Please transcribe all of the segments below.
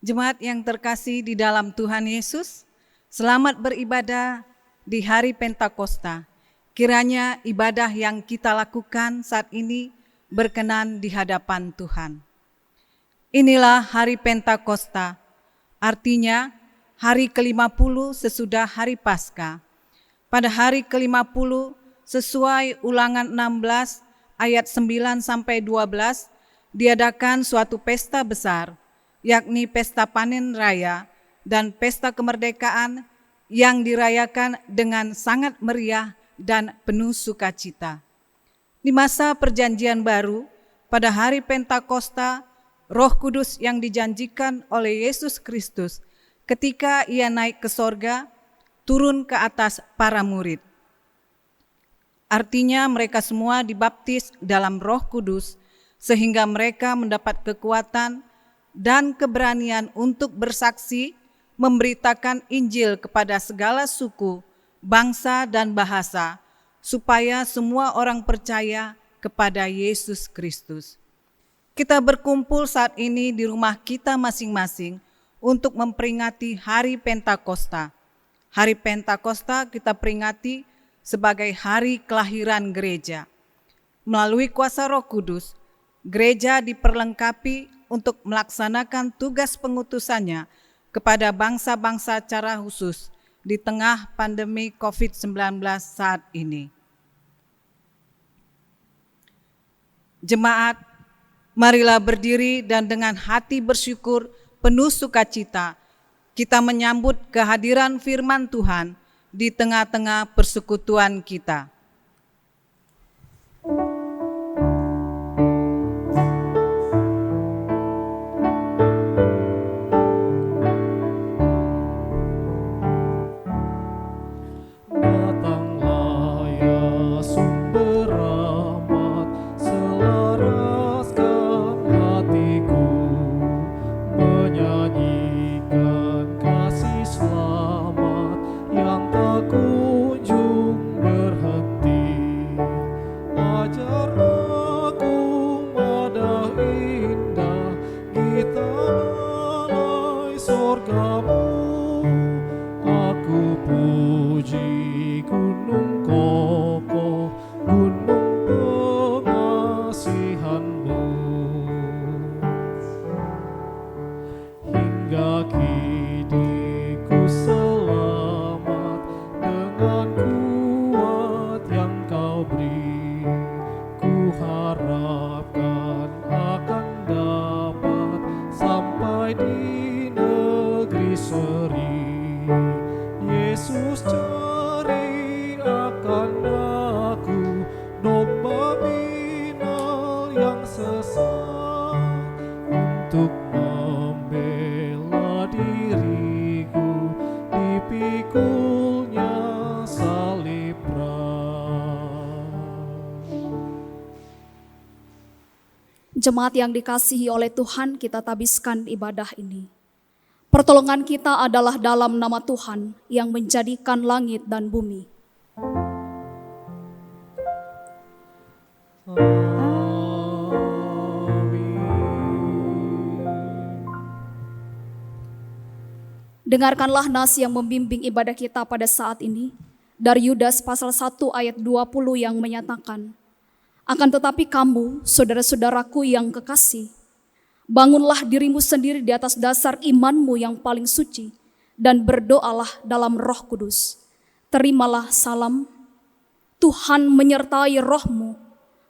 Jemaat yang terkasih di dalam Tuhan Yesus, selamat beribadah di hari Pentakosta. Kiranya ibadah yang kita lakukan saat ini berkenan di hadapan Tuhan. Inilah hari Pentakosta, artinya hari ke-50 sesudah hari Paskah. Pada hari ke-50 sesuai Ulangan 16 ayat 9-12 diadakan suatu pesta besar, yakni pesta panen raya dan pesta kemerdekaan yang dirayakan dengan sangat meriah dan penuh sukacita. Di masa perjanjian baru, pada hari Pentakosta, Roh Kudus yang dijanjikan oleh Yesus Kristus ketika ia naik ke sorga, turun ke atas para murid. Artinya mereka semua dibaptis dalam Roh Kudus, sehingga mereka mendapat kekuatan dan keberanian untuk bersaksi, memberitakan Injil kepada segala suku, bangsa, dan bahasa, supaya semua orang percaya kepada Yesus Kristus. Kita berkumpul saat ini di rumah kita masing-masing untuk memperingati Hari Pentakosta. Hari Pentakosta kita peringati sebagai hari kelahiran gereja. Melalui kuasa Roh Kudus, gereja diperlengkapi untuk melaksanakan tugas pengutusannya kepada bangsa-bangsa secara khusus di tengah pandemi COVID-19 saat ini. Jemaat, marilah berdiri dan dengan hati bersyukur penuh sukacita, kita menyambut kehadiran firman Tuhan di tengah-tengah persekutuan kita. Jemaat yang dikasihi oleh Tuhan, kita tabiskan ibadah ini. Pertolongan kita adalah dalam nama Tuhan yang menjadikan langit dan bumi. Dengarkanlah nas yang membimbing ibadah kita pada saat ini dari Yudas pasal 1 ayat 20 yang menyatakan, akan tetapi kamu, saudara-saudaraku yang kekasih, bangunlah dirimu sendiri di atas dasar imanmu yang paling suci dan berdoalah dalam Roh Kudus. Terimalah salam, Tuhan menyertai rohmu,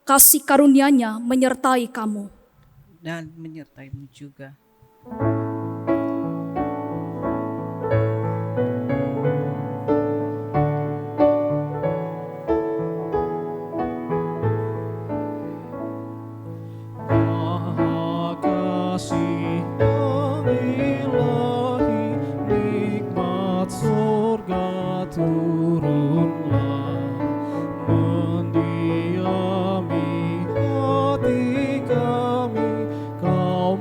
kasih karunia-Nya menyertai kamu. Dan menyertaimu juga. Mendiami hati kami, Kau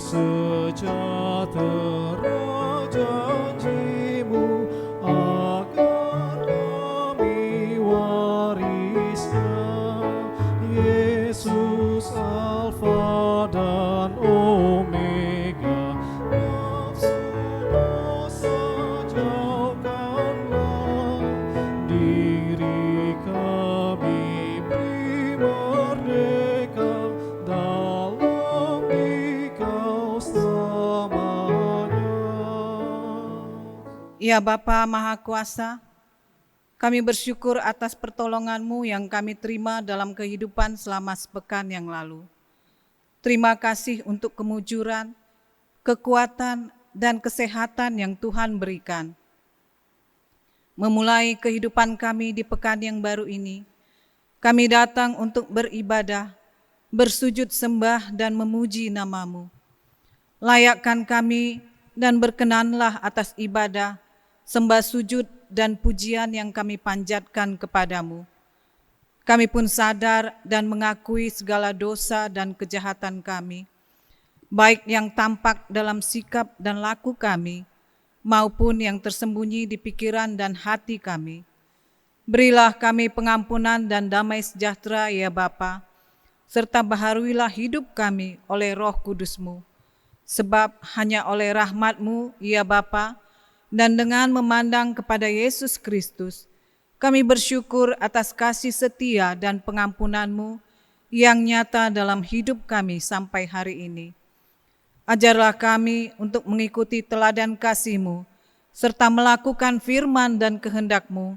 sejahtera janji-Mu agar kami warisnya. Yesus Alfa dan Omega, nafsu dosa jauhkanlah, diri kami beri merdeka dalam Dikau selamanya. Ya Bapa Maha Kuasa, kami bersyukur atas pertolongan-Mu yang kami terima dalam kehidupan selama sepekan yang lalu. Terima kasih untuk kemujuran, kekuatan, dan kesehatan yang Tuhan berikan. Memulai kehidupan kami di pekan yang baru ini, kami datang untuk beribadah, bersujud sembah dan memuji nama-Mu. Layakkan kami dan berkenanlah atas ibadah, sembah sujud dan pujian yang kami panjatkan kepadamu. Kami pun sadar dan mengakui segala dosa dan kejahatan kami, baik yang tampak dalam sikap dan laku kami, maupun yang tersembunyi di pikiran dan hati kami. Berilah kami pengampunan dan damai sejahtera ya Bapa, serta baharuilah hidup kami oleh Roh Kudus-Mu. Sebab hanya oleh rahmat-Mu ya Bapa, dan dengan memandang kepada Yesus Kristus, kami bersyukur atas kasih setia dan pengampunan-Mu yang nyata dalam hidup kami sampai hari ini. Ajarlah kami untuk mengikuti teladan kasih-Mu, serta melakukan firman dan kehendak-Mu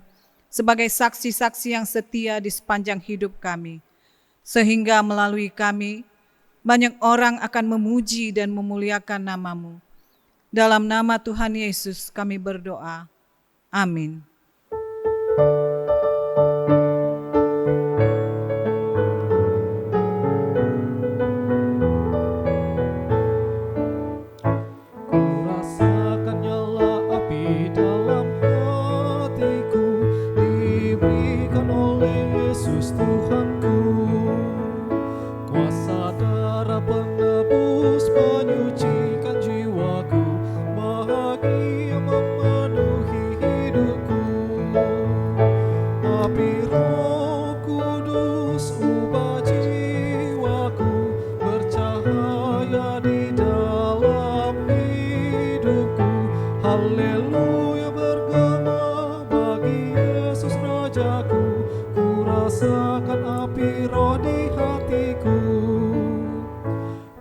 sebagai saksi-saksi yang setia di sepanjang hidup kami, sehingga melalui kami, banyak orang akan memuji dan memuliakan nama-Mu. Dalam nama Tuhan Yesus kami berdoa. Amin. Kurasakan nyala api dalam hatiku, diberikan oleh Yesus Tuhanku. Kuasa darah penebus menyucikan jiwaku, bahagia memenuhi hidupku. Api Roh Kudus ubah jiwaku, bercahaya di dalam hidupku. Haleluya, bergema bagi Yesus Rajaku. Ku rasakan api Roh di hatiku.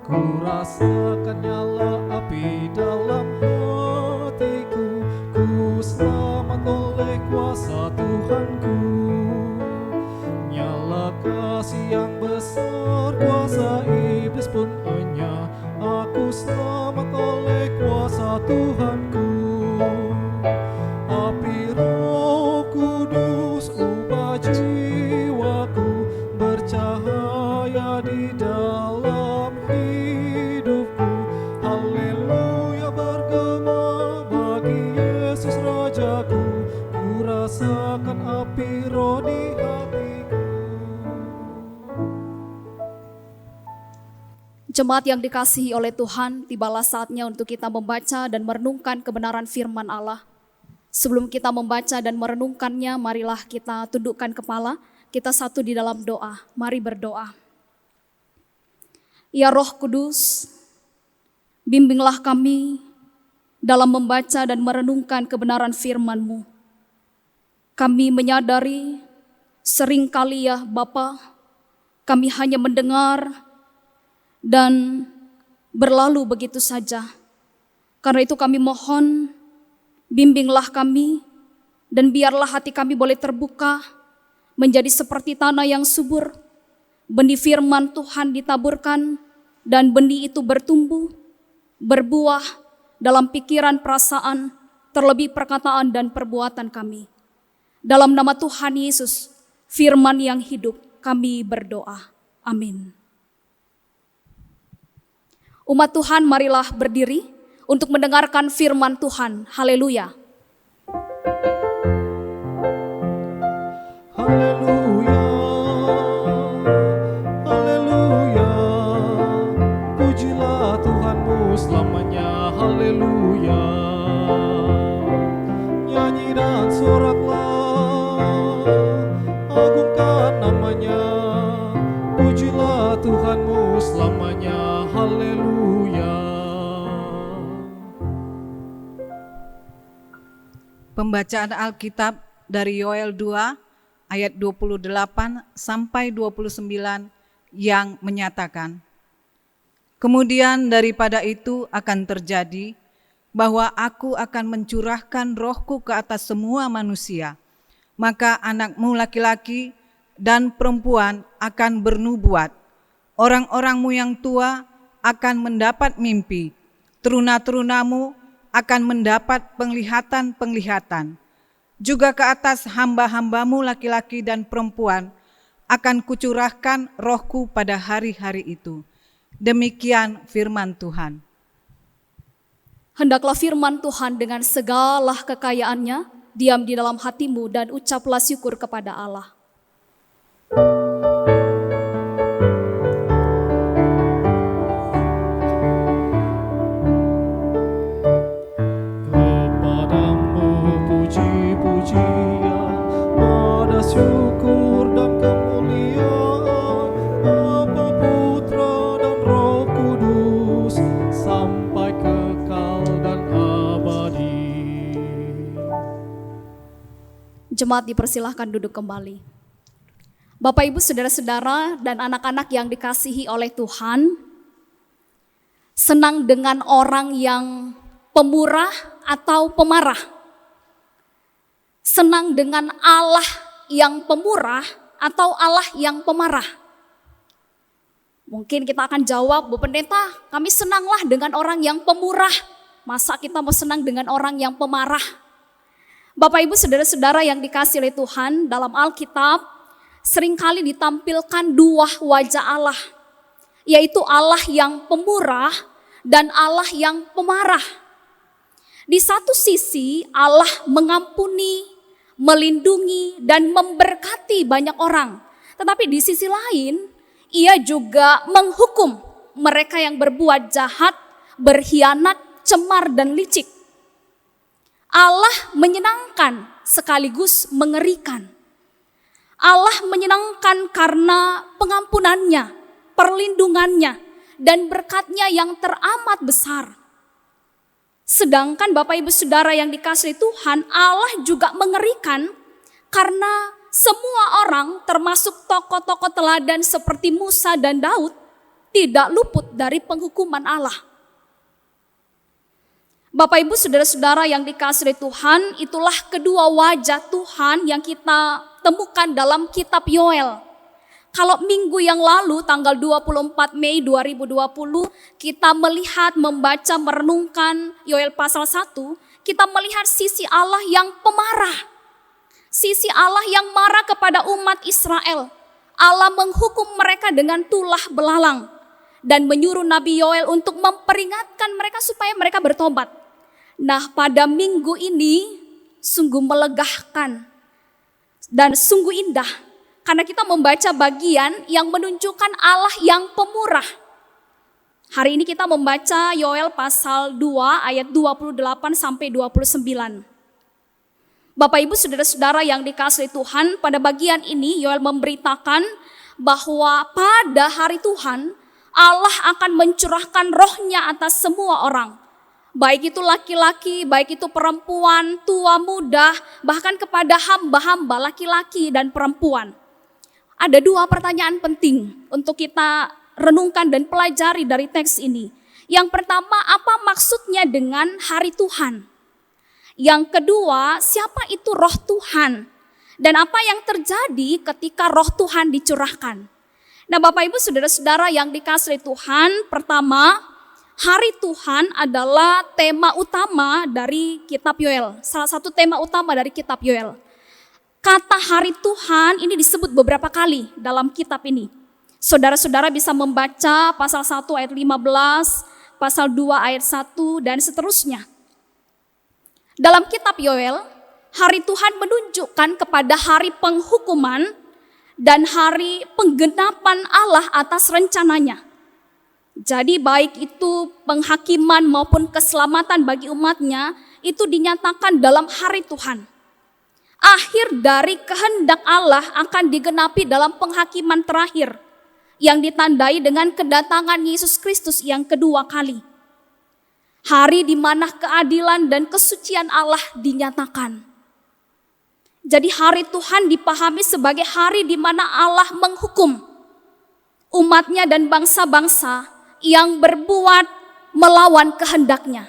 Ku rasakan nyala api dalam hatiku. Ku selamat oleh kuasa Tuhanku. Nyala kasih yang besar, kuasa iblis pun hanya. Aku selamat oleh kuasa Tuhanku. Api Roh Kudus ubah jiwaku, bercahaya di dalam hidupku. Haleluya, bergema bagi Yesus Rajaku. Ku rasakan api Roh di hatiku. Jemaat yang dikasihi oleh Tuhan, tibalah saatnya untuk kita membaca dan merenungkan kebenaran firman Allah. Sebelum kita membaca dan merenungkannya, marilah kita tundukkan kepala, kita satu di dalam doa. Mari berdoa. Ya Roh Kudus, bimbinglah kami dalam membaca dan merenungkan kebenaran firman-Mu. Kami menyadari seringkali ya Bapa, kami hanya mendengar dan berlalu begitu saja. Karena itu kami mohon, bimbinglah kami dan biarlah hati kami boleh terbuka menjadi seperti tanah yang subur. Benih firman Tuhan ditaburkan dan benih itu bertumbuh, berbuah dalam pikiran, perasaan, terlebih perkataan dan perbuatan kami. Dalam nama Tuhan Yesus, firman yang hidup, kami berdoa. Amin. Umat Tuhan, marilah berdiri untuk mendengarkan firman Tuhan. Haleluya. Haleluya, haleluya, pujilah Tuhanmu haleluya. Nyanyi dan soraklah, agungkan namanya, pujilah Tuhanmu selamanya, haleluya. Pembacaan Alkitab dari Yoel 2 ayat 28 sampai 29 yang menyatakan, kemudian daripada itu akan terjadi bahwa aku akan mencurahkan rohku ke atas semua manusia. Maka anakmu laki-laki dan perempuan akan bernubuat. Orang-orangmu yang tua akan mendapat mimpi. Teruna-terunamu akan mendapat penglihatan-penglihatan. Juga ke atas hamba-hambamu laki-laki dan perempuan akan kucurahkan rohku pada hari-hari itu. Demikian firman Tuhan. Hendaklah firman Tuhan dengan segala kekayaannya diam di dalam hatimu dan ucaplah syukur kepada Allah. Kepadamu puji-pujian, nada syukur dan kemuliaan, Bapa, Putra dan Roh Kudus, sampai kekal dan abadi. Jemaat dipersilahkan duduk kembali. Bapak, Ibu, saudara-saudara dan anak-anak yang dikasihi oleh Tuhan, senang dengan orang yang pemurah atau pemarah? Senang dengan Allah yang pemurah atau Allah yang pemarah? Mungkin kita akan jawab, Bu Pendeta, kami senanglah dengan orang yang pemurah. Masa kita mau senang dengan orang yang pemarah? Bapak, Ibu, saudara-saudara yang dikasihi oleh Tuhan, dalam Alkitab seringkali ditampilkan dua wajah Allah, yaitu Allah yang pemurah dan Allah yang pemarah. Di satu sisi Allah mengampuni, melindungi, dan memberkati banyak orang. Tetapi di sisi lain, Ia juga menghukum mereka yang berbuat jahat, berkhianat, cemar, dan licik. Allah menyenangkan sekaligus mengerikan. Allah menyenangkan karena pengampunannya, perlindungannya, dan berkatnya yang teramat besar. Sedangkan Bapak Ibu Saudara yang dikasihi Tuhan, Allah juga mengerikan karena semua orang termasuk tokoh-tokoh teladan seperti Musa dan Daud tidak luput dari penghukuman Allah. Bapak, Ibu, saudara-saudara yang dikasihi Tuhan, itulah kedua wajah Tuhan yang kita temukan dalam kitab Yoel. Kalau minggu yang lalu tanggal 24 Mei 2020 kita melihat, membaca, merenungkan Yoel pasal 1, kita melihat sisi Allah yang pemarah. Sisi Allah yang marah kepada umat Israel. Allah menghukum mereka dengan tulah belalang dan menyuruh Nabi Yoel untuk memperingatkan mereka supaya mereka bertobat. Nah, pada minggu ini sungguh melegahkan dan sungguh indah karena kita membaca bagian yang menunjukkan Allah yang pemurah. Hari ini kita membaca Yoel pasal 2 ayat 28 sampai 29. Bapak, Ibu, saudara-saudara yang dikasihi Tuhan, pada bagian ini Yoel memberitakan bahwa pada hari Tuhan Allah akan mencurahkan rohnya atas semua orang. Baik itu laki-laki, baik itu perempuan, tua, muda, bahkan kepada hamba-hamba laki-laki dan perempuan. Ada dua pertanyaan penting untuk kita renungkan dan pelajari dari teks ini. Yang pertama, apa maksudnya dengan hari Tuhan? Yang kedua, siapa itu roh Tuhan? Dan apa yang terjadi ketika roh Tuhan dicurahkan? Nah, Bapak, Ibu, saudara-saudara yang dikasihi Tuhan, pertama, hari Tuhan adalah tema utama dari kitab Yoel. Salah satu tema utama dari kitab Yoel. Kata hari Tuhan ini disebut beberapa kali dalam kitab ini. Saudara-saudara bisa membaca pasal 1 ayat 15, pasal 2 ayat 1, dan seterusnya. Dalam kitab Yoel, hari Tuhan menunjukkan kepada hari penghukuman dan hari penggenapan Allah atas rencananya. Jadi baik itu penghakiman maupun keselamatan bagi umatnya itu dinyatakan dalam hari Tuhan. Akhir dari kehendak Allah akan digenapi dalam penghakiman terakhir yang ditandai dengan kedatangan Yesus Kristus yang kedua kali. Hari di mana keadilan dan kesucian Allah dinyatakan. Jadi hari Tuhan dipahami sebagai hari di mana Allah menghukum umatnya dan bangsa-bangsa yang berbuat melawan kehendaknya.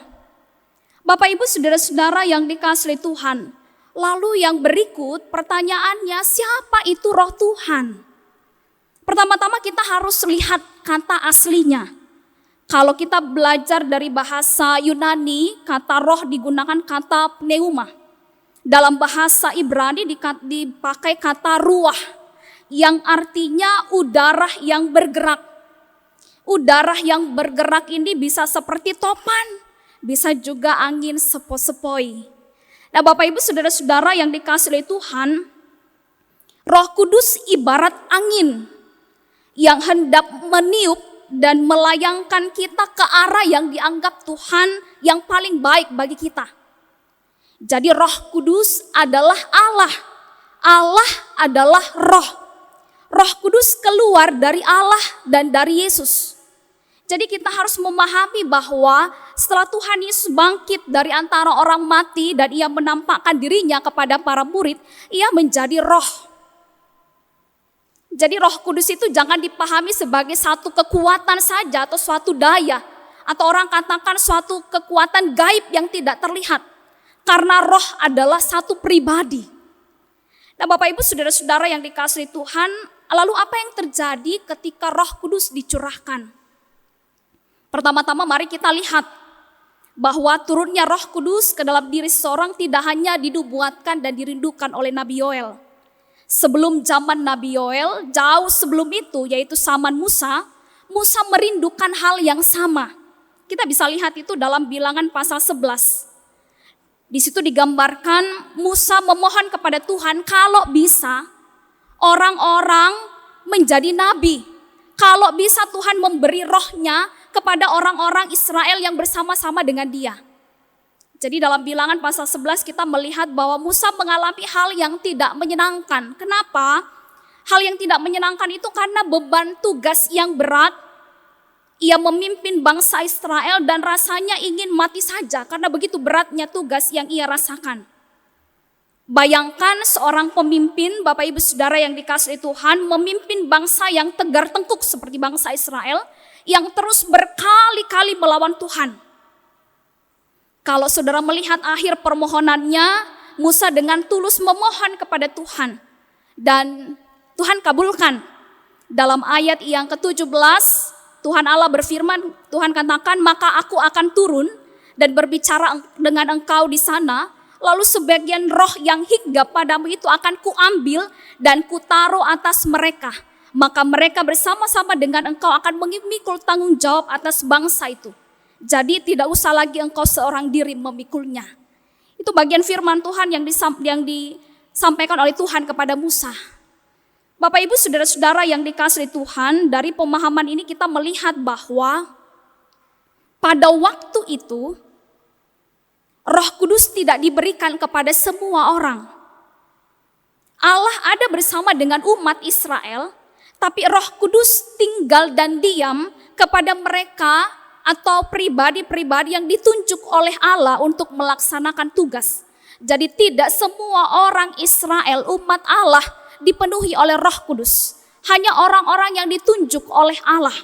Bapak Ibu saudara-saudara yang dikasihi Tuhan, lalu yang berikut pertanyaannya, siapa itu roh Tuhan? Pertama-tama kita harus lihat kata aslinya. Kalau kita belajar dari bahasa Yunani, kata roh digunakan kata pneuma. Dalam bahasa Ibrani dipakai kata ruah, yang artinya udara yang bergerak. Udara yang bergerak ini bisa seperti topan, bisa juga angin sepoi-sepoi. Nah Bapak Ibu saudara-saudara yang dikasihi Tuhan, Roh Kudus ibarat angin yang hendak meniup dan melayangkan kita ke arah yang dianggap Tuhan yang paling baik bagi kita. Jadi Roh Kudus adalah Allah. Allah adalah Roh. Roh Kudus keluar dari Allah dan dari Yesus. Jadi kita harus memahami bahwa setelah Tuhan Yesus bangkit dari antara orang mati dan ia menampakkan dirinya kepada para murid, ia menjadi roh. Jadi Roh Kudus itu jangan dipahami sebagai satu kekuatan saja atau suatu daya. Atau orang katakan suatu kekuatan gaib yang tidak terlihat. Karena roh adalah satu pribadi. Nah Bapak Ibu saudara-saudara yang dikasihi Tuhan, lalu apa yang terjadi ketika Roh Kudus dicurahkan? Pertama-tama mari kita lihat bahwa turunnya Roh Kudus ke dalam diri seseorang tidak hanya dinubuatkan dan dirindukan oleh Nabi Yoel. Sebelum zaman Nabi Yoel, jauh sebelum itu yaitu zaman Musa, Musa merindukan hal yang sama. Kita bisa lihat itu dalam Bilangan pasal 11. Di situ digambarkan Musa memohon kepada Tuhan kalau bisa orang-orang menjadi nabi. Kalau bisa Tuhan memberi rohnya kepada orang-orang Israel yang bersama-sama dengan dia. Jadi dalam Bilangan pasal 11 kita melihat bahwa Musa mengalami hal yang tidak menyenangkan. Kenapa? Hal yang tidak menyenangkan itu karena beban tugas yang berat. Ia memimpin bangsa Israel dan rasanya ingin mati saja karena begitu beratnya tugas yang ia rasakan. Bayangkan seorang pemimpin, Bapak Ibu Saudara yang dikasihi Tuhan, memimpin bangsa yang tegar tengkuk seperti bangsa Israel yang terus berkali-kali melawan Tuhan. Kalau saudara melihat akhir permohonannya, Musa dengan tulus memohon kepada Tuhan. Dan Tuhan kabulkan. Dalam ayat yang ke-17, Tuhan Allah berfirman, Tuhan katakan, maka aku akan turun dan berbicara dengan engkau di sana. Lalu sebagian roh yang hinggap padamu itu akan kuambil dan kutaruh atas mereka. Maka mereka bersama-sama dengan engkau akan memikul tanggung jawab atas bangsa itu. Jadi tidak usah lagi engkau seorang diri memikulnya. Itu bagian firman Tuhan yang disampaikan oleh Tuhan kepada Musa. Bapak Ibu saudara-saudara yang dikasihi Tuhan, dari pemahaman ini kita melihat bahwa pada waktu itu Roh Kudus tidak diberikan kepada semua orang. Allah ada bersama dengan umat Israel, tapi Roh Kudus tinggal dan diam kepada mereka atau pribadi-pribadi yang ditunjuk oleh Allah untuk melaksanakan tugas. Jadi tidak semua orang Israel, umat Allah, dipenuhi oleh Roh Kudus. Hanya orang-orang yang ditunjuk oleh Allah.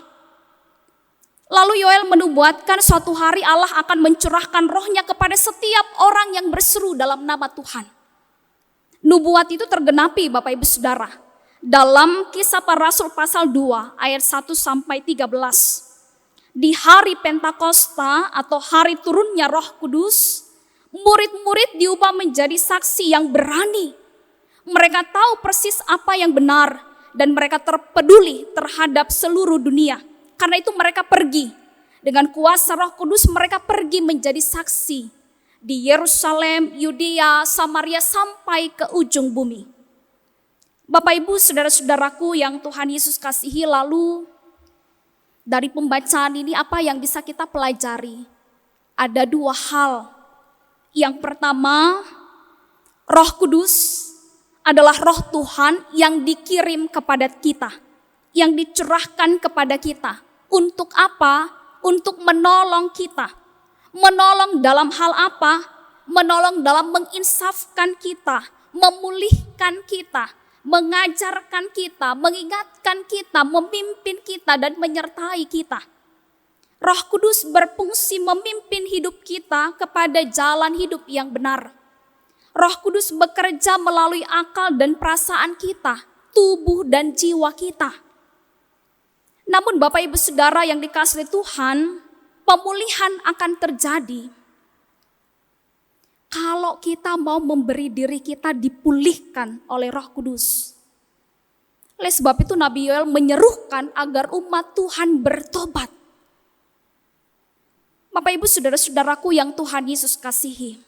Lalu Yoel menubuatkan suatu hari Allah akan mencurahkan rohnya kepada setiap orang yang berseru dalam nama Tuhan. Nubuat itu tergenapi Bapak Ibu Saudara. Dalam Kisah Para Rasul pasal 2 ayat 1 sampai 13. Di hari Pentakosta atau hari turunnya Roh Kudus, murid-murid diubah menjadi saksi yang berani. Mereka tahu persis apa yang benar dan mereka terpeduli terhadap seluruh dunia. Karena itu mereka pergi. Dengan kuasa Roh Kudus mereka pergi menjadi saksi di Yerusalem, Yudea, Samaria sampai ke ujung bumi. Bapak Ibu saudara-saudaraku yang Tuhan Yesus kasihi, lalu Dari pembacaan ini apa yang bisa kita pelajari? Ada dua hal. Yang pertama, Roh Kudus adalah roh Tuhan yang dikirim kepada kita, yang dicurahkan kepada kita. Untuk apa? Untuk menolong kita. Menolong dalam hal apa? Menolong dalam menginsafkan kita, memulihkan kita, mengajarkan kita, mengingatkan kita, memimpin kita, dan menyertai kita. Roh Kudus berfungsi memimpin hidup kita kepada jalan hidup yang benar. Roh Kudus bekerja melalui akal dan perasaan kita, tubuh dan jiwa kita. Namun Bapak Ibu Saudara yang dikasihi Tuhan, pemulihan akan terjadi kalau kita mau memberi diri kita dipulihkan oleh Roh Kudus. Oleh sebab itu Nabi Yoel menyerukan agar umat Tuhan bertobat. Bapak Ibu Saudara-saudaraku yang Tuhan Yesus kasihi,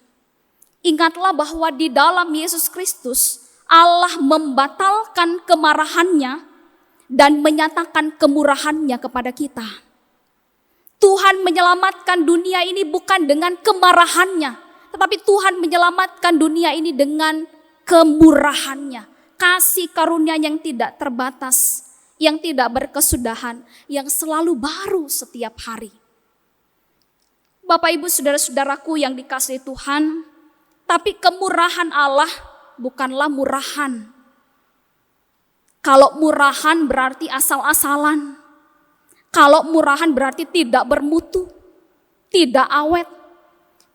ingatlah bahwa di dalam Yesus Kristus Allah membatalkan kemarahannya dan menyatakan kemurahannya kepada kita. Tuhan menyelamatkan dunia ini bukan dengan kemarahannya, tetapi Tuhan menyelamatkan dunia ini dengan kemurahannya. Kasih karunia yang tidak terbatas, yang tidak berkesudahan, yang selalu baru setiap hari. Bapak Ibu Saudara-saudaraku yang dikasihi Tuhan, tapi kemurahan Allah bukanlah murahan. Kalau murahan berarti asal-asalan. Kalau murahan berarti tidak bermutu, tidak awet.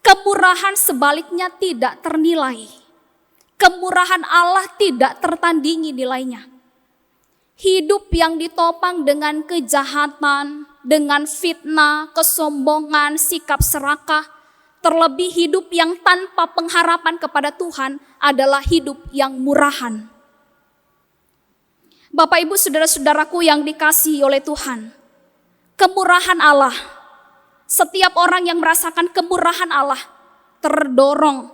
Kemurahan sebaliknya tidak ternilai. Kemurahan Allah tidak tertandingi nilainya. Hidup yang ditopang dengan kejahatan, dengan fitnah, kesombongan, sikap serakah, terlebih hidup yang tanpa pengharapan kepada Tuhan adalah hidup yang murahan. Bapak Ibu Saudara-saudaraku yang dikasihi oleh Tuhan, kemurahan Allah, setiap orang yang merasakan kemurahan Allah terdorong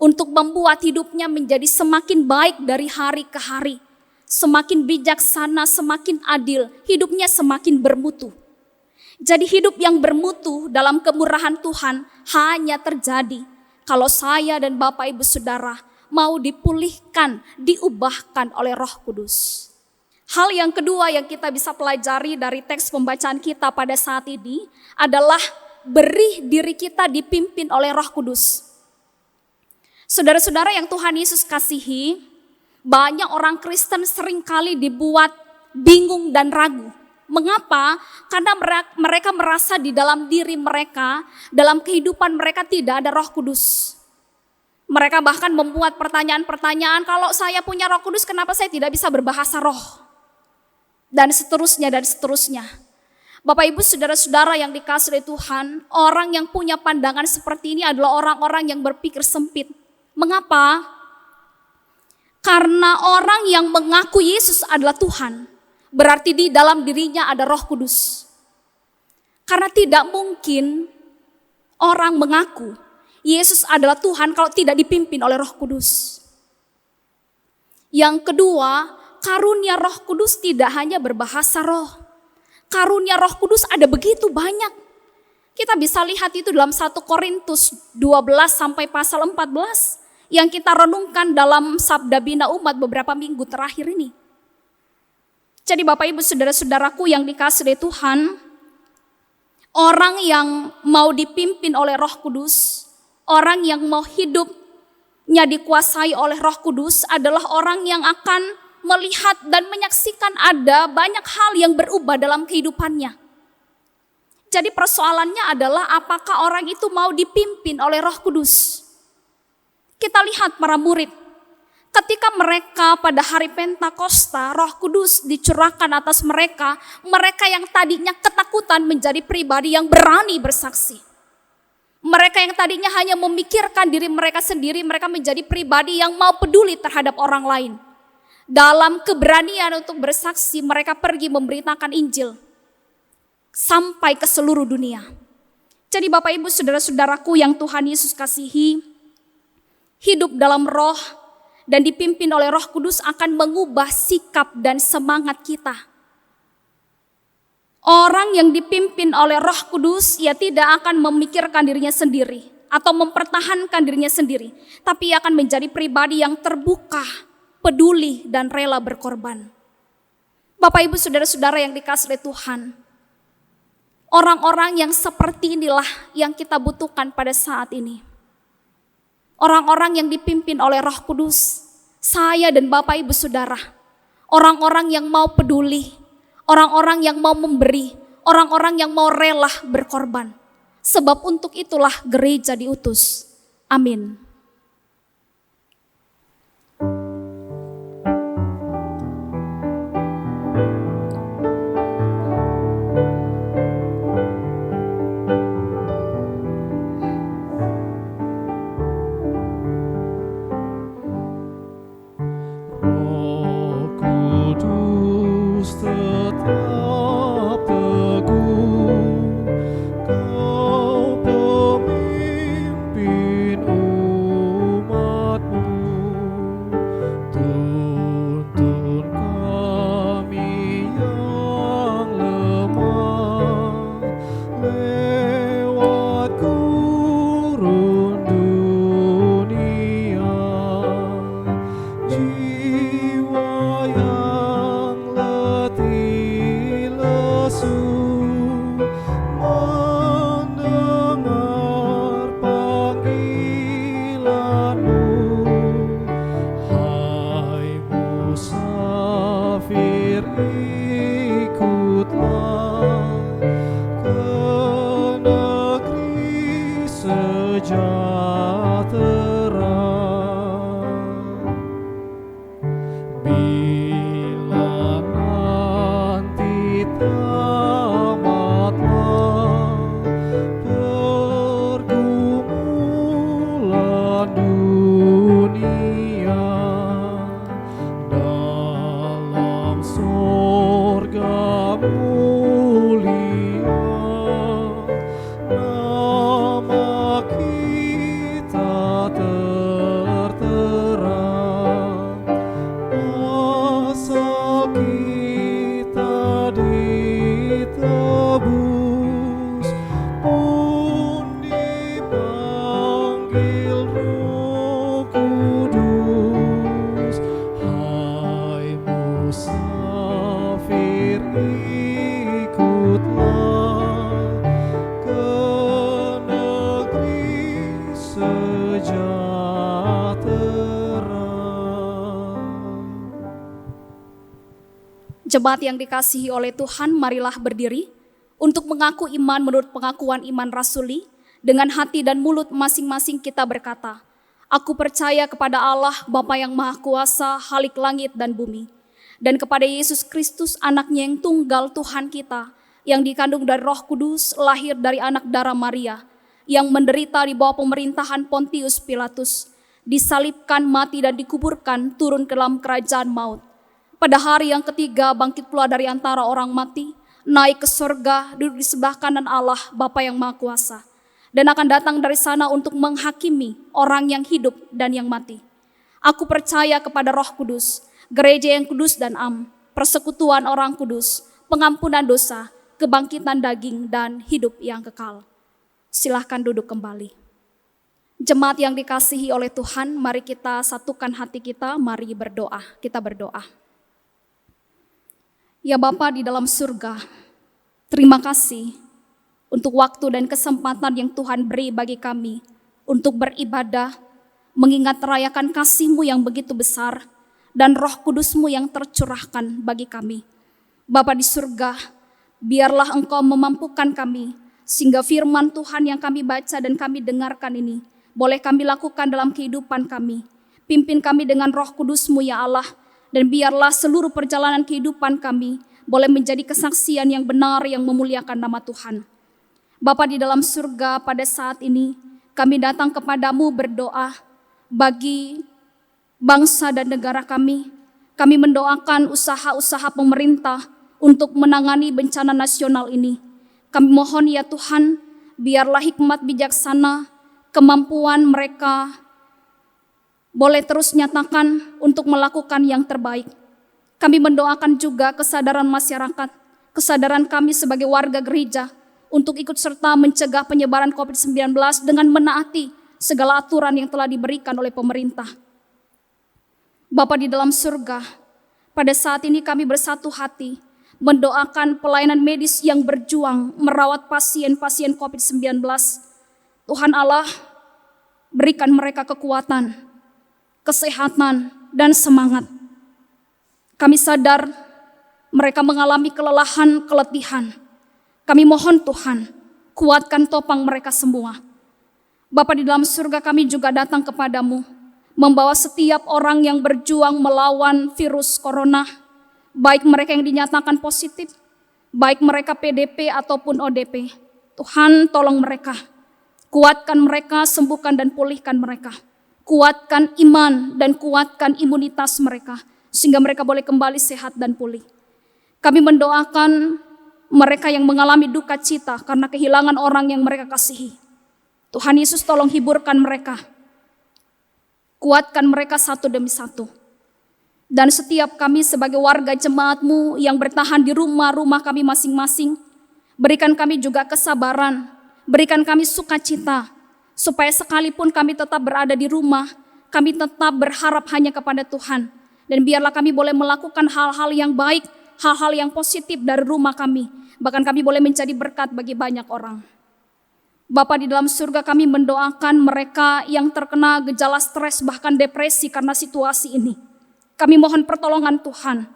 untuk membuat hidupnya menjadi semakin baik dari hari ke hari. Semakin bijaksana, semakin adil, hidupnya semakin bermutu. Jadi hidup yang bermutu dalam kemurahan Tuhan hanya terjadi kalau saya dan Bapak Ibu Saudara mau dipulihkan, diubahkan oleh Roh Kudus. Hal yang kedua yang kita bisa pelajari dari teks pembacaan kita pada saat ini adalah beri diri kita dipimpin oleh Roh Kudus. Saudara-saudara yang Tuhan Yesus kasihi, banyak orang Kristen seringkali dibuat bingung dan ragu. Mengapa? Karena mereka merasa di dalam diri mereka, dalam kehidupan mereka tidak ada Roh Kudus. Mereka bahkan membuat pertanyaan-pertanyaan, kalau saya punya Roh Kudus kenapa saya tidak bisa berbahasa roh? Dan seterusnya dan seterusnya. Bapak Ibu Saudara-saudara yang dikasihi Tuhan, orang yang punya pandangan seperti ini adalah orang-orang yang berpikir sempit. Mengapa? Karena orang yang mengaku Yesus adalah Tuhan, berarti di dalam dirinya ada Roh Kudus. Karena tidak mungkin orang mengaku Yesus adalah Tuhan kalau tidak dipimpin oleh Roh Kudus. Yang kedua, karunia Roh Kudus tidak hanya berbahasa roh. Karunia Roh Kudus ada begitu banyak. Kita bisa lihat itu dalam 1 Korintus 12 sampai pasal 14 yang kita renungkan dalam Sabda Bina Umat beberapa minggu terakhir ini. Jadi Bapak Ibu Saudara-saudaraku yang dikasihi Tuhan, orang yang mau dipimpin oleh Roh Kudus, orang yang mau hidupnya dikuasai oleh Roh Kudus adalah orang yang akan melihat dan menyaksikan ada banyak hal yang berubah dalam kehidupannya. Jadi persoalannya adalah apakah orang itu mau dipimpin oleh Roh Kudus. Kita lihat para murid, ketika mereka pada hari Pentakosta, Roh Kudus dicurahkan atas mereka, mereka yang tadinya ketakutan menjadi pribadi yang berani bersaksi. Mereka yang tadinya hanya memikirkan diri mereka sendiri, mereka menjadi pribadi yang mau peduli terhadap orang lain. Dalam keberanian untuk bersaksi, mereka pergi memberitakan Injil sampai ke seluruh dunia. Jadi Bapak Ibu Saudara-saudaraku yang Tuhan Yesus kasihi, hidup dalam roh dan dipimpin oleh Roh Kudus akan mengubah sikap dan semangat kita. Orang yang dipimpin oleh Roh Kudus, ia tidak akan memikirkan dirinya sendiri atau mempertahankan dirinya sendiri, tapi ia akan menjadi pribadi yang terbuka, peduli, dan rela berkorban. Bapak, Ibu, saudara-saudara yang dikasihi oleh Tuhan, orang-orang yang seperti inilah yang kita butuhkan pada saat ini. Orang-orang yang dipimpin oleh Roh Kudus, saya dan Bapak, Ibu, saudara, orang-orang yang mau peduli, orang-orang yang mau memberi, orang-orang yang mau rela berkorban. Sebab untuk itulah gereja diutus. Amin. Roh Kudus tetap teguh, Kau pemimpin umat-Mu. Tuntun kami yang lemah lewat gurun dunia. Jiwa yang letih lesu mendengar panggilan-Mu. Hai musafir, ikutlah ke negeri sejahtera. Bila nanti tamatlah pergumulan dunia, dalam sorga mulia nama kita tertera. Asal kita ditebus, pun dipanggil Roh Kudus. Hai musafir, ikutlah ke negeri sejahtera. Jemaat yang dikasihi oleh Tuhan, marilah berdiri untuk mengaku iman menurut pengakuan iman rasuli. Dengan hati dan mulut masing-masing kita berkata, aku percaya kepada Allah Bapa yang Maha Kuasa, Khalik langit dan bumi, dan kepada Yesus Kristus anaknya yang tunggal Tuhan kita, yang dikandung dari Roh Kudus, lahir dari anak darah Maria, yang menderita di bawah pemerintahan Pontius Pilatus, disalibkan, mati dan dikuburkan, turun ke dalam kerajaan maut. Pada hari yang ketiga bangkit pula dari antara orang mati, naik ke surga, duduk di sebelah kanan Allah Bapa yang Maha Kuasa, dan akan datang dari sana untuk menghakimi orang yang hidup dan yang mati. Aku percaya kepada Roh Kudus, gereja yang kudus dan am, persekutuan orang kudus, pengampunan dosa, kebangkitan daging dan hidup yang kekal. Silahkan duduk kembali. Jemaat yang dikasihi oleh Tuhan, mari kita satukan hati kita, mari berdoa. Kita berdoa. Ya Bapa di dalam surga, terima kasih untuk waktu dan kesempatan yang Tuhan beri bagi kami untuk beribadah, mengingat rayakan kasih-Mu yang begitu besar dan Roh Kudus-Mu yang tercurahkan bagi kami. Bapa di surga, biarlah Engkau memampukan kami sehingga firman Tuhan yang kami baca dan kami dengarkan ini boleh kami lakukan dalam kehidupan kami. Pimpin kami dengan Roh Kudus-Mu ya Allah, dan biarlah seluruh perjalanan kehidupan kami boleh menjadi kesaksian yang benar yang memuliakan nama Tuhan. Bapa di dalam surga, pada saat ini kami datang kepadamu berdoa bagi bangsa dan negara kami. Kami mendoakan usaha-usaha pemerintah untuk menangani bencana nasional ini. Kami mohon ya Tuhan, biarlah hikmat bijaksana, kemampuan mereka boleh terus nyatakan untuk melakukan yang terbaik. Kami mendoakan juga kesadaran masyarakat kesadaran kami sebagai warga gereja untuk ikut serta mencegah penyebaran COVID-19 dengan menaati segala aturan yang telah diberikan oleh pemerintah. Bapa di dalam surga, pada saat ini kami bersatu hati mendoakan pelayanan medis yang berjuang merawat pasien-pasien COVID-19. Tuhan Allah, berikan mereka kekuatan, kesehatan, dan semangat. Kami sadar mereka mengalami kelelahan, keletihan. Kami mohon Tuhan, kuatkan topang mereka semua. Bapa di dalam surga, kami juga datang kepadamu, membawa setiap orang yang berjuang melawan virus corona, baik mereka yang dinyatakan positif, baik mereka PDP ataupun ODP. Tuhan, tolong mereka, kuatkan mereka, sembuhkan dan pulihkan mereka. Kuatkan iman dan kuatkan imunitas mereka, sehingga mereka boleh kembali sehat dan pulih. Kami mendoakan mereka yang mengalami duka cita karena kehilangan orang yang mereka kasihi. Tuhan Yesus, tolong hiburkan mereka. Kuatkan mereka satu demi satu. Dan setiap kami sebagai warga jemaat-Mu yang bertahan di rumah-rumah kami masing-masing, berikan kami juga kesabaran, berikan kami sukacita, supaya sekalipun kami tetap berada di rumah, kami tetap berharap hanya kepada Tuhan. Dan biarlah kami boleh melakukan hal-hal yang baik, hal-hal yang positif dari rumah kami. Bahkan kami boleh menjadi berkat bagi banyak orang. Bapa di dalam surga, kami mendoakan mereka yang terkena gejala stres bahkan depresi karena situasi ini. Kami mohon pertolongan Tuhan.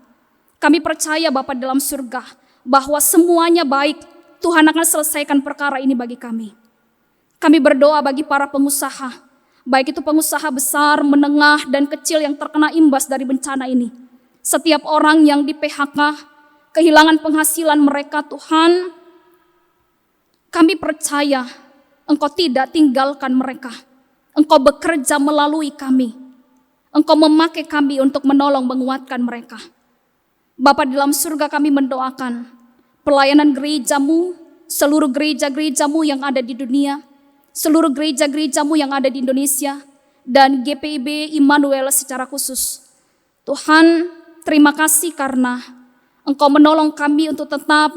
Kami percaya Bapa di dalam surga bahwa semuanya baik. Tuhan akan selesaikan perkara ini bagi kami. Kami berdoa bagi para pengusaha, baik itu pengusaha besar, menengah, dan kecil yang terkena imbas dari bencana ini. Setiap orang yang di PHK, kehilangan penghasilan mereka, Tuhan, kami percaya Engkau tidak tinggalkan mereka. Engkau bekerja melalui kami. Engkau memakai kami untuk menolong menguatkan mereka. Bapa di dalam surga, kami mendoakan pelayanan gereja-Mu, seluruh gereja-gereja-Mu yang ada di dunia, seluruh gereja-gereja-Mu yang ada di Indonesia, dan GPIB Immanuel secara khusus. Tuhan, terima kasih karena Engkau menolong kami untuk tetap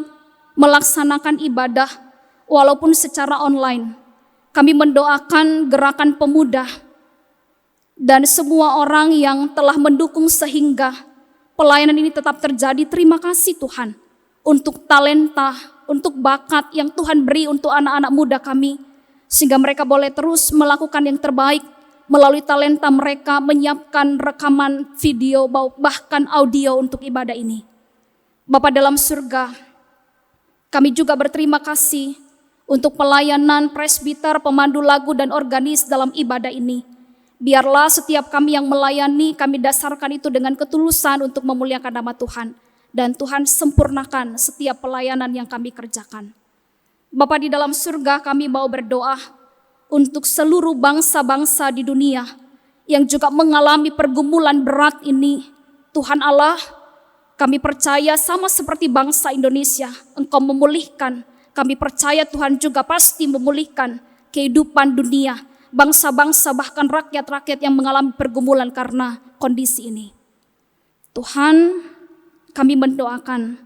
melaksanakan ibadah walaupun secara online. Kami mendoakan gerakan pemuda dan semua orang yang telah mendukung sehingga pelayanan ini tetap terjadi. Terima kasih Tuhan untuk talenta, untuk bakat yang Tuhan beri untuk anak-anak muda kami, sehingga mereka boleh terus melakukan yang terbaik melalui talenta mereka, menyiapkan rekaman video bahkan audio untuk ibadah ini. Bapa dalam surga, kami juga berterima kasih untuk pelayanan presbiter, pemandu lagu, dan organis dalam ibadah ini. Biarlah setiap kami yang melayani, kami dasarkan itu dengan ketulusan untuk memuliakan nama Tuhan. Dan Tuhan sempurnakan setiap pelayanan yang kami kerjakan. Bapa di dalam surga, kami mau berdoa untuk seluruh bangsa-bangsa di dunia yang juga mengalami pergumulan berat ini. Tuhan Allah, kami percaya sama seperti bangsa Indonesia, Engkau memulihkan. Kami percaya Tuhan juga pasti memulihkan kehidupan dunia, bangsa-bangsa bahkan rakyat-rakyat yang mengalami pergumulan karena kondisi ini. Tuhan, kami mendoakan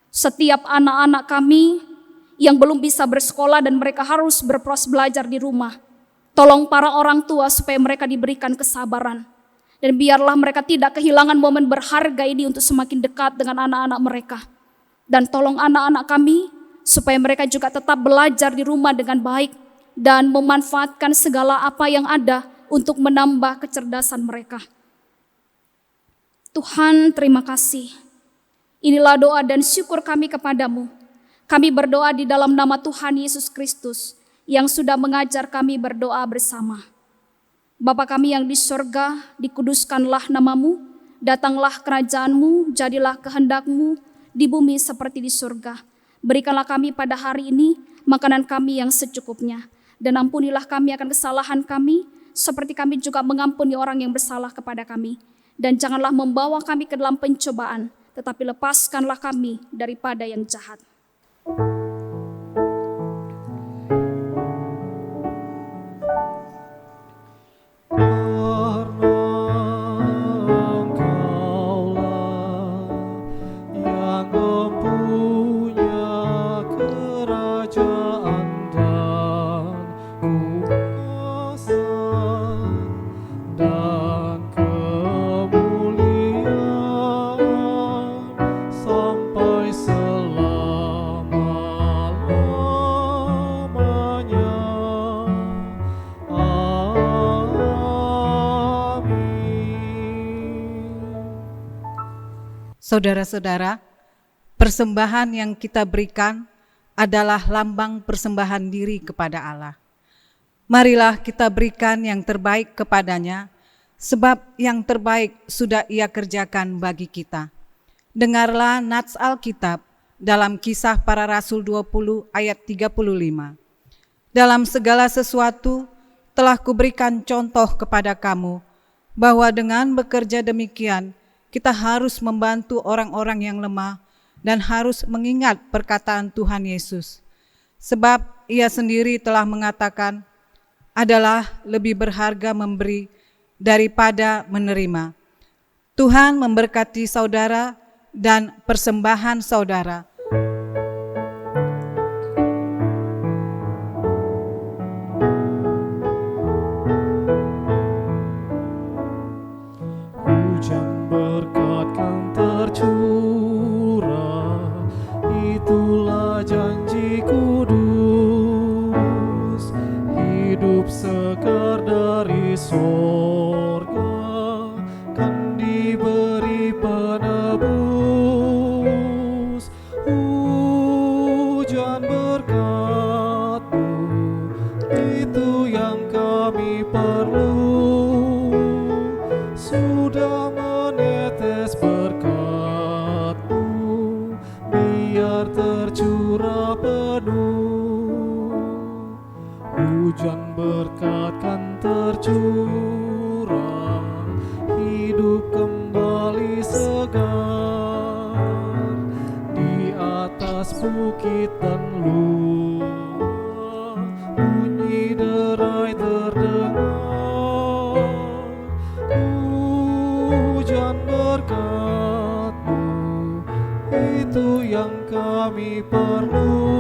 setiap anak-anak kami yang belum bisa bersekolah dan mereka harus berproses belajar di rumah. Tolong para orang tua supaya mereka diberikan kesabaran. Dan biarlah mereka tidak kehilangan momen berharga ini untuk semakin dekat dengan anak-anak mereka. Dan tolong anak-anak kami supaya mereka juga tetap belajar di rumah dengan baik dan memanfaatkan segala apa yang ada untuk menambah kecerdasan mereka. Tuhan, terima kasih. Inilah doa dan syukur kami kepadamu. Kami berdoa di dalam nama Tuhan Yesus Kristus yang sudah mengajar kami berdoa bersama. Bapa kami yang di surga, dikuduskanlah namamu, datanglah kerajaanmu, jadilah kehendak-Mu di bumi seperti di surga. Berikanlah kami pada hari ini makanan kami yang secukupnya. Dan ampunilah kami akan kesalahan kami, seperti kami juga mengampuni orang yang bersalah kepada kami. Dan janganlah membawa kami ke dalam pencobaan, tetapi lepaskanlah kami daripada yang jahat. Engkaulah yang mempunyai Saudara-saudara, persembahan yang kita berikan adalah lambang persembahan diri kepada Allah. Marilah kita berikan yang terbaik kepadanya, sebab yang terbaik sudah Ia kerjakan bagi kita. Dengarlah nats Alkitab dalam Kisah Para Rasul 20 ayat 35. Dalam segala sesuatu telah kuberikan contoh kepada kamu, bahwa dengan bekerja demikian, kita harus membantu orang-orang yang lemah dan harus mengingat perkataan Tuhan Yesus. Sebab Ia sendiri telah mengatakan, adalah lebih berharga memberi daripada menerima. Tuhan memberkati saudara dan persembahan saudara. Hujan berkat kan tercurah, itulah janji kudus. Hidup segar dari sorga kan diberi penebus. Hujan berkat-Mu, itu yang kami perlu. Sudah menetes berkat-Mu, biar tercurah penuh. Hujan berkat kan tercurah, hidup kembali segar. Di atas bukit dan luar, bunyi derai terdengar. Hujan berkat-Mu, itu yang kami perlu.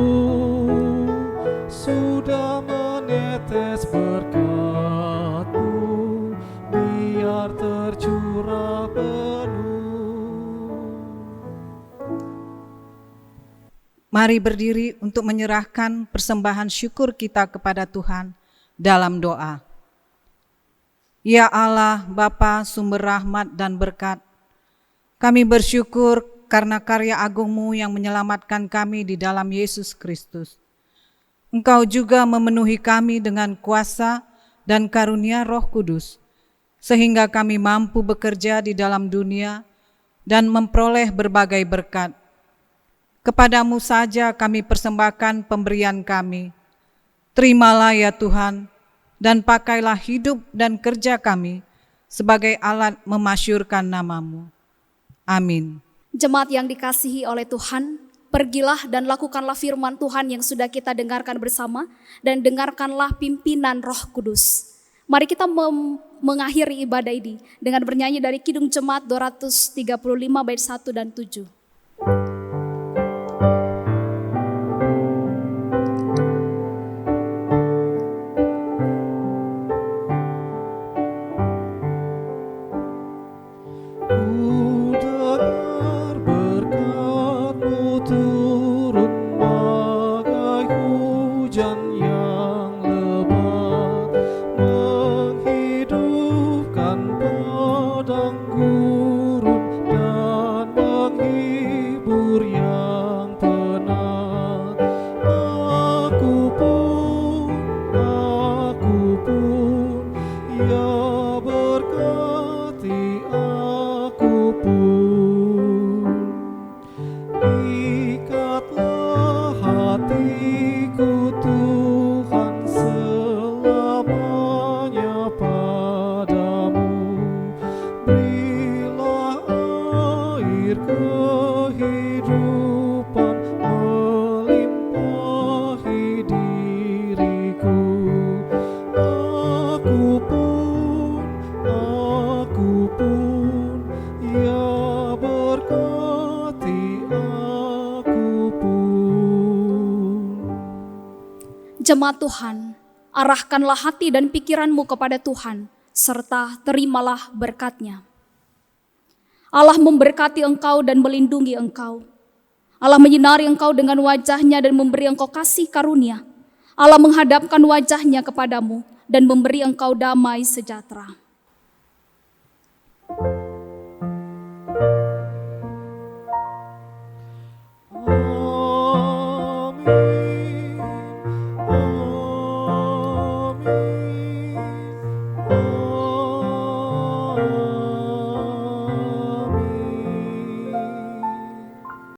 Sudah menetes berkat-Mu, biar tercurah penuh. Mari berdiri untuk menyerahkan persembahan syukur kita kepada Tuhan dalam doa. Ya Allah, Bapa sumber rahmat dan berkat, kami bersyukur karena karya agung-Mu yang menyelamatkan kami di dalam Yesus Kristus. Engkau juga memenuhi kami dengan kuasa dan karunia Roh Kudus, sehingga kami mampu bekerja di dalam dunia dan memperoleh berbagai berkat. Kepadamu saja kami persembahkan pemberian kami. Terimalah ya Tuhan, dan pakailah hidup dan kerja kami sebagai alat memasyurkan nama-Mu. Amin. Jemaat yang dikasihi oleh Tuhan, pergilah dan lakukanlah firman Tuhan yang sudah kita dengarkan bersama, dan dengarkanlah pimpinan Roh Kudus. Mari kita mengakhiri ibadah ini dengan bernyanyi dari Kidung Jemaat 235 bait 1 dan 7. Jemaat Tuhan, arahkanlah hati dan pikiranmu kepada Tuhan, serta terimalah berkat-Nya. Allah memberkati engkau dan melindungi engkau. Allah menyinari engkau dengan wajah-Nya dan memberi engkau kasih karunia. Allah menghadapkan wajah-Nya kepadamu dan memberi engkau damai sejahtera.